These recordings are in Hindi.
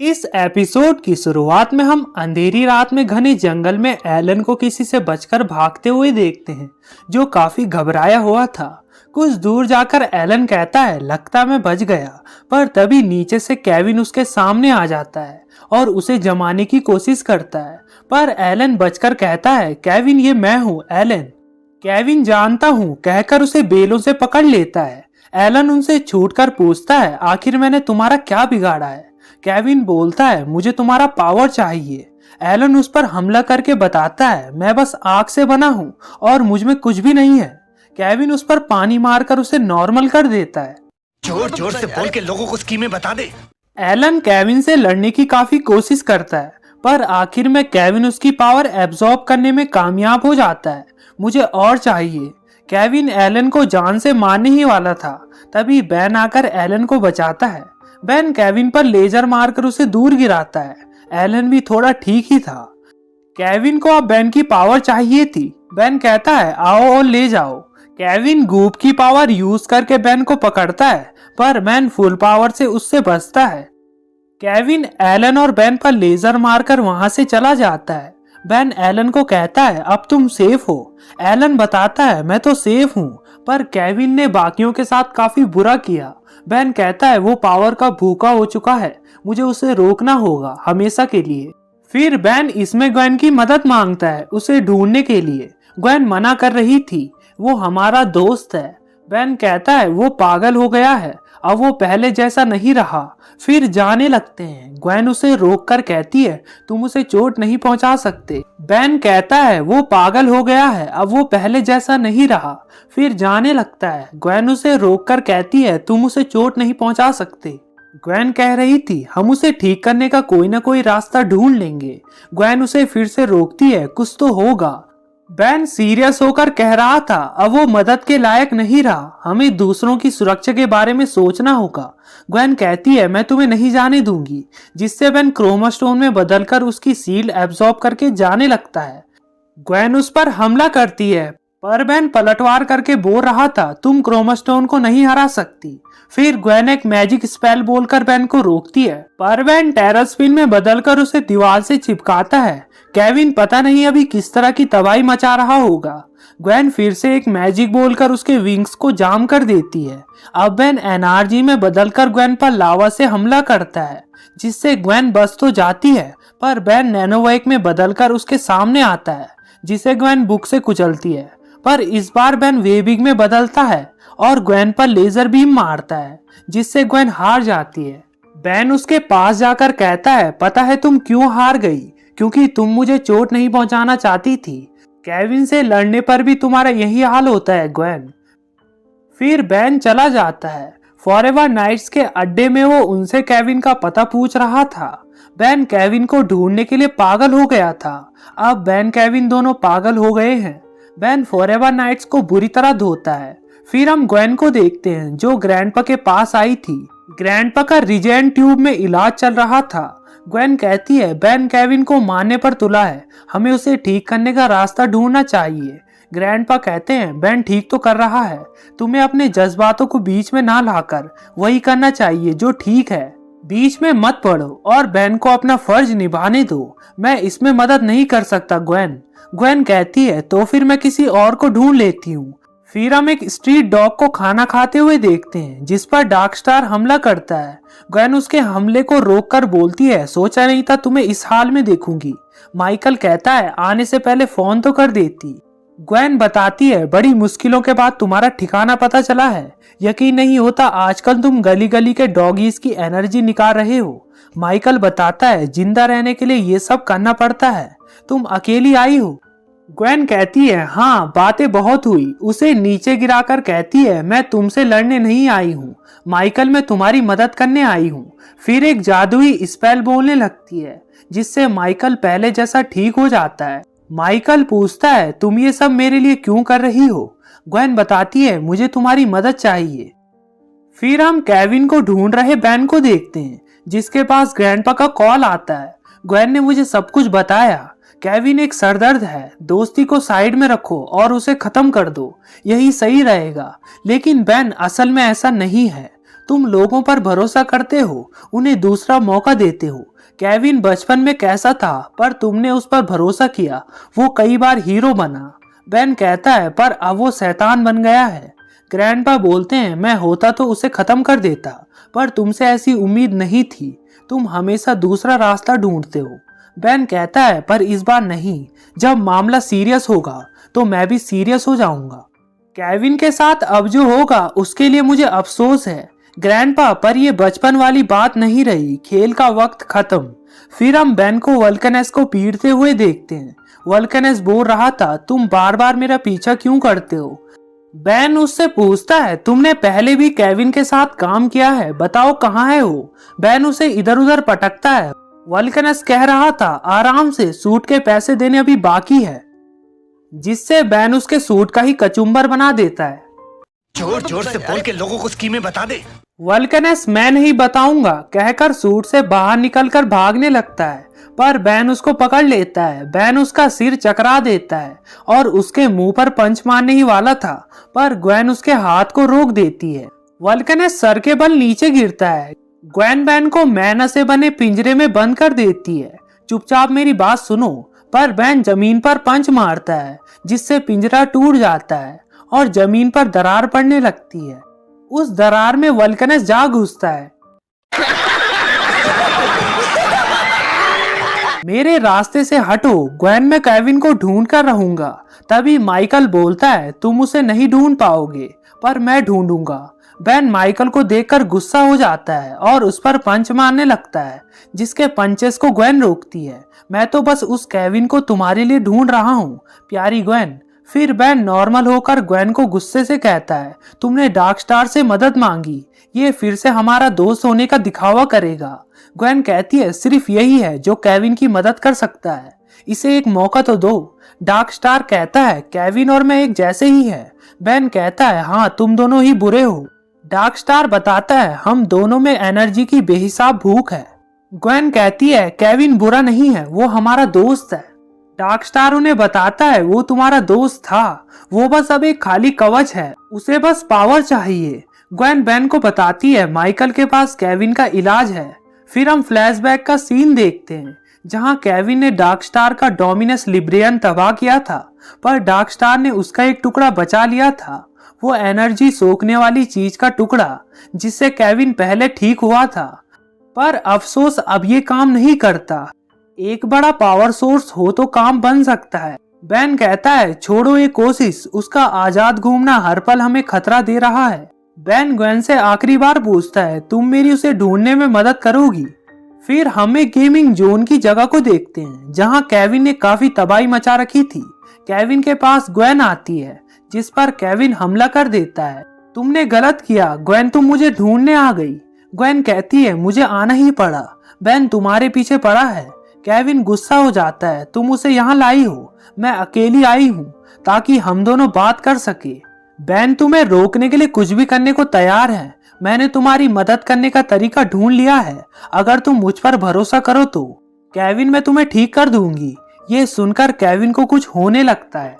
इस एपिसोड की शुरुआत में हम अंधेरी रात में घने जंगल में एलन को किसी से बचकर भागते हुए देखते हैं, जो काफी घबराया हुआ था। कुछ दूर जाकर एलन कहता है, लगता मैं बच गया। पर तभी नीचे से केविन उसके सामने आ जाता है और उसे जमाने की कोशिश करता है, पर एलन बचकर कहता है, केविन ये मैं हूँ एलन। केविन जानता हूँ कहकर उसे बेलों से पकड़ लेता है। एलन उनसे छूटकर पूछता है, आखिर मैंने तुम्हारा क्या बिगाड़ा है? केविन बोलता है, मुझे तुम्हारा पावर चाहिए। एलन उस पर हमला करके बताता है, मैं बस आग से बना हूँ और मुझ में कुछ भी नहीं है। केविन उस पर पानी मारकर उसे नॉर्मल कर देता है। जोर जोर से बोल के लोगों को स्कीमें बता दे। एलन केविन से लड़ने की काफी कोशिश करता है, पर आखिर में केविन उसकी पावर एब्जॉर्ब करने में कामयाब हो जाता है। मुझे और चाहिए। केविन एलन को जान से मारने ही वाला था, तभी बेन आकर एलन को बचाता है। बेन केविन पर लेजर मारकर उसे दूर गिराता है। एलन भी थोड़ा ठीक ही था। केविन को अब बेन की पावर चाहिए थी। बेन कहता है, आओ और ले जाओ। केविन गूप की पावर यूज करके बेन को पकड़ता है, पर बेन फुल पावर से उससे बचता है। केविन एलन और बेन पर लेजर मारकर वहां से चला जाता है। बेन एलन को कहता है, अब तुम सेफ हो। एलन बताता है, मैं तो सेफ हूँ, पर केविन ने बाकियों के साथ काफी बुरा किया। बेन कहता है, वो पावर का भूखा हो चुका है, मुझे उसे रोकना होगा हमेशा के लिए। फिर बेन इसमें ग्वेन की मदद मांगता है उसे ढूंढने के लिए। ग्वेन मना कर रही थी, वो हमारा दोस्त है। बेन कहता है, वो पागल हो गया है, अब वो पहले जैसा नहीं रहा। फिर जाने लगते हैं। ग्वेन उसे रोककर कहती है, तुम उसे चोट नहीं पहुंचा सकते। बेन कहता है, वो पागल हो गया है, अब वो पहले जैसा नहीं रहा। फिर जाने लगता है। ग्वेन उसे रोककर कहती है, तुम उसे चोट नहीं पहुंचा सकते। ग्वेन कह रही थी, हम उसे ठीक करने का कोई ना कोई रास्ता ढूंढ लेंगे। ग्वेन उसे फिर से रोकती है, कुछ तो होगा। बेन सीरियस होकर कह रहा था, अब वो मदद के लायक नहीं रहा, हमें दूसरों की सुरक्षा के बारे में सोचना होगा। ग्वेन कहती है, मैं तुम्हें नहीं जाने दूंगी, जिससे बेन क्रोमा स्टोन में बदलकर उसकी सील्ड एब्जॉर्ब करके जाने लगता है। ग्वेन उस पर हमला करती है, पर बेन पलटवार करके बोल रहा था, तुम क्रोमा स्टोन को नहीं हरा सकती। फिर ग्वेन एक मैजिक स्पेल बोलकर बेन को रोकती है, पर बेन टेरर स्पिन में बदलकर उसे दीवार से चिपकाता है। केविन पता नहीं अभी किस तरह की तबाही मचा रहा होगा। ग्वेन फिर से एक मैजिक बोलकर उसके विंग्स को जाम कर देती है। अब बेन एनर्जी में बदलकर ग्वेन पर लावा से हमला करता है, जिससे ग्वेन बच तो जाती है, पर बेन नैनोवेक में बदलकर उसके सामने आता है, जिसे ग्वेन बुक से कुचलती है। पर इस बार बेन वेबिंग में बदलता है और ग्वेन पर लेजर बीम मारता है, जिससे ग्वेन हार जाती है। बेन उसके पास जाकर कहता है, पता है तुम क्यों हार गई? क्योंकि तुम मुझे चोट नहीं पहुंचाना चाहती थी। केविन से लड़ने पर भी तुम्हारा यही हाल होता है ग्वेन। फिर बेन चला जाता है। फॉरएवर नाइट्स के अड्डे में वो उनसे केविन का पता पूछ रहा था। बेन केविन को ढूंढने के लिए पागल हो गया था। अब बेन केविन दोनों पागल हो गए हैं। बेन फॉरएवर नाइट्स को बुरी तरह धोता है। फिर हम ग्वेन को देखते हैं, जो ग्रैंडपा के पास आई थी। ग्रैंडपा का रिजेन ट्यूब में इलाज चल रहा था। ग्वेन कहती है, बेन केविन को मारने पर तुला है, हमें उसे ठीक करने का रास्ता ढूंढना चाहिए। ग्रैंडपा कहते हैं, बेन ठीक तो कर रहा है, तुम्हें अपने जज्बातों को बीच में ना लाकर वही करना चाहिए जो ठीक है। बीच में मत पड़ो और बेन को अपना फर्ज निभाने दो। मैं इसमें मदद नहीं कर सकता ग्वेन। ग्वेन कहती है, तो फिर मैं किसी और को ढूंढ लेती हूँ। फिर हम एक स्ट्रीट डॉग को खाना खाते हुए देखते हैं, जिस पर डार्क स्टार हमला करता है। ग्वेन उसके हमले को रोककर बोलती है, सोचा नहीं था तुम्हें इस हाल में देखूंगी। माइकल कहता है, आने से पहले फोन तो कर देती। ग्वेन बताती है, बड़ी मुश्किलों के बाद तुम्हारा ठिकाना पता चला है। यकीन नहीं होता आजकल तुम गली गली के डॉगीज की एनर्जी निकाल रहे हो। माइकल बताता है, जिंदा रहने के लिए ये सब करना पड़ता है, तुम अकेली आई हो। ग्वेन कहती है, हाँ बातें बहुत हुई। उसे नीचे गिराकर कहती है, मैं तुमसे लड़ने नहीं आई हूँ माइकल, मैं तुम्हारी मदद करने आई हूँ। फिर एक जादुई स्पेल बोलने लगती है, जिससे माइकल पहले जैसा ठीक हो जाता है। माइकल पूछता है, तुम ये सब मेरे लिए क्यों कर रही हो? ग्वेन बताती है, मुझे तुम्हारी मदद चाहिए। फिर हम केविन को ढूंढ रहे बेन को देखते हैं, जिसके पास ग्रैंडपा का कॉल आता है। ग्वेन ने मुझे सब कुछ बताया। केविन एक सरदर्द है, दोस्ती को साइड में रखो और उसे खत्म कर दो, यही सही रहेगा। लेकिन बेन, असल में ऐसा नहीं है। तुम लोगों पर भरोसा करते हो, उन्हें दूसरा मौका देते हो, केविन बचपन में कैसा था पर तुमने उस पर भरोसा किया, वो कई बार हीरो बना। बेन कहता है पर अब वो शैतान बन गया है। ग्रैंडपा बोलते हैं मैं होता तो उसे खत्म कर देता, पर तुमसे ऐसी उम्मीद नहीं थी, तुम हमेशा दूसरा रास्ता ढूंढते हो। बेन कहता है पर इस बार नहीं, जब मामला सीरियस होगा तो मैं भी सीरियस हो जाऊंगा। केविन के साथ अब जो होगा उसके लिए मुझे अफसोस है ग्रैंडपा, पर ये बचपन वाली बात नहीं रही, खेल का वक्त खत्म। फिर हम बेन को वल्कनेस को पीटते हुए देखते हैं। वल्कनेस बोल रहा था तुम बार बार मेरा पीछा क्यों करते हो। बेन उससे पूछता है तुमने पहले भी केविन के साथ काम किया है, बताओ कहाँ है वो। बेन उसे इधर उधर पटकता है। वल्कनेस कह रहा था आराम से, सूट के पैसे देने अभी बाकी है, जिससे बेन उसके सूट का ही कचुम्बर बना देता है। जोर जोर से बोल के लोगों को स्कीमें बता दे। वल्कनेस मैं नहीं बताऊंगा कहकर सूट से बाहर निकलकर भागने लगता है, पर बेन उसको पकड़ लेता है। बेन उसका सिर चकरा देता है और उसके मुंह पर पंच मारने ही वाला था, पर ग्वेन उसके हाथ को रोक देती है। वल्कनेस सर के बल नीचे गिरता है। ग्वेन बेन को मैना से बने पिंजरे में बंद कर देती है। चुपचाप मेरी बात सुनो, पर बेन जमीन पर पंच मारता है, जिससे पिंजरा टूट जाता है और जमीन पर दरार पड़ने लगती है। उस दरार में वल्कनेस जा घुसता है। मेरे रास्ते से हटो, ग्वेन मैं केविन को ढूंढ कर रहूंगा। तभी माइकल बोलता है तुम उसे नहीं ढूंढ पाओगे, पर मैं ढूंढूंगा। बेन माइकल को देखकर गुस्सा हो जाता है और उस पर पंच मारने लगता है, जिसके पंचेस को ग्वेन रोकती है। मैं तो बस उस केविन को तुम्हारे लिए ढूंढ रहा हूँ, प्यारी ग्वेन। फिर बेन नॉर्मल होकर ग्वेन को गुस्से से कहता है तुमने डार्क स्टार से मदद मांगी, ये फिर से हमारा दोस्त होने का दिखावा करेगा। ग्वेन कहती है सिर्फ यही है जो केविन की मदद कर सकता है, इसे एक मौका तो दो। डार्क स्टार कहता है केविन और मैं एक जैसे ही है। बेन कहता है हाँ तुम दोनों ही बुरे हो। डार्क स्टार बताता है हम दोनों में एनर्जी की बेहिसाब भूख है। ग्वेन कहती है केविन बुरा नहीं है, वो हमारा दोस्त है। डार्क स्टार उन्हें बताता है वो तुम्हारा दोस्त था, वो बस अब एक खाली कवच है, उसे बस पावर चाहिए। ग्वेन बेन को बताती है माइकल के पास केविन का इलाज है। फिर हम फ्लैशबैक का सीन देखते हैं जहां केविन ने डार्क स्टार का डोमिनस लिब्रियन तबाह किया था, पर डार्क स्टार ने उसका एक टुकड़ा बचा लिया था, वो एनर्जी सोखने वाली चीज का टुकड़ा, जिससे केविन पहले ठीक हुआ था। पर अफसोस अब ये काम नहीं करता। एक बड़ा पावर सोर्स हो तो काम बन सकता है। बेन कहता है छोड़ो ये कोशिश, उसका आजाद घूमना हर पल हमें खतरा दे रहा है। बेन ग्वेन से आखिरी बार पूछता है तुम मेरी उसे ढूंढने में मदद करोगी। फिर हम एक गेमिंग जोन की जगह को देखते हैं जहां केविन ने काफी तबाही मचा रखी थी। केविन के पास ग्वेन आती है, जिस पर केविन हमला कर देता है। तुमने गलत किया ग्वेन, तुम मुझे ढूंढने आ गई। ग्वेन कहती है मुझे आना ही पड़ा, बेन तुम्हारे पीछे पड़ा है। केविन गुस्सा हो जाता है तुम उसे यहाँ लाई हो, मैं अकेली आई हूँ ताकि हम दोनों बात कर सके। बेन तुम्हें रोकने के लिए कुछ भी करने को तैयार है, मैंने तुम्हारी मदद करने का तरीका ढूंढ लिया है, अगर तुम मुझ पर भरोसा करो तो। केविन मैं तुम्हें ठीक कर दूंगी। ये सुनकर केविन को कुछ होने लगता है।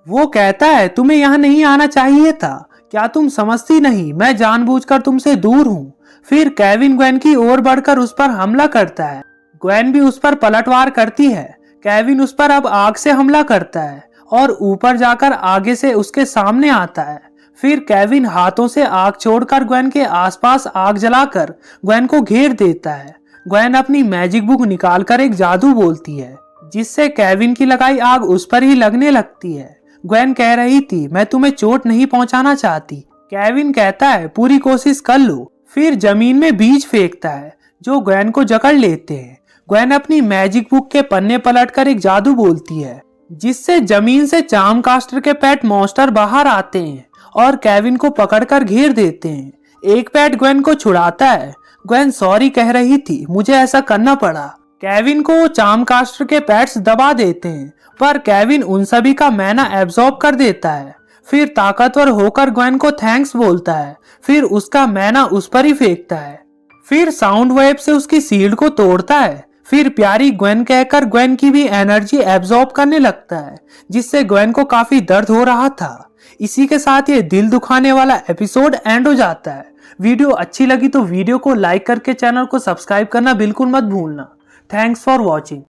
वो कहता है तुम्हें यहाँ नहीं आना चाहिए था, क्या तुम समझती नहीं, मैं जानबूझकर तुमसे दूर हूँ। फिर केविन ग्वेन की ओर बढ़कर उस पर हमला करता है। ग्वेन भी उस पर पलटवार करती है। केविन उस पर अब आग से हमला करता है और ऊपर जाकर आगे से उसके सामने आता है। फिर केविन हाथों से आग छोड़कर ग्वेन के आसपास आग जलाकर ग्वेन को घेर देता है। ग्वेन अपनी मैजिक बुक निकालकर एक जादू बोलती है, जिससे केविन की लगाई आग उस पर ही लगने लगती है। ग्वेन कह रही थी मैं तुम्हें चोट नहीं पहुंचाना चाहती। केविन कहता है पूरी कोशिश कर लो। फिर जमीन में बीज फेंकता है जो ग्वेन को जकड़ लेते हैं। ग्वेन अपनी मैजिक बुक के पन्ने पलटकर एक जादू बोलती है, जिससे जमीन से चार्म कास्टर के पेट मॉन्स्टर बाहर आते हैं और केविन को पकड़कर घेर देते हैं। एक पेट ग्वेन को छुड़ाता है। ग्वेन सॉरी कह रही थी, मुझे ऐसा करना पड़ा। केविन को चार्म कास्टर के पेट्स दबा देते हैं, पर केविन उन सभी का मैना एब्जॉर्ब कर देता है। फिर ताकतवर होकर ग्वेन को थैंक्स बोलता है, फिर उसका मैना उस पर ही फेंकता है। फिर साउंड वेव से उसकी शील्ड को तोड़ता है। फिर प्यारी ग्वेन कहकर ग्वेन की भी एनर्जी एब्जॉर्ब करने लगता है, जिससे ग्वेन को काफी दर्द हो रहा था। इसी के साथ ये दिल दुखाने वाला एपिसोड एंड हो जाता है। वीडियो अच्छी लगी तो वीडियो को लाइक करके चैनल को सब्सक्राइब करना बिल्कुल मत भूलना। Thanks for watching.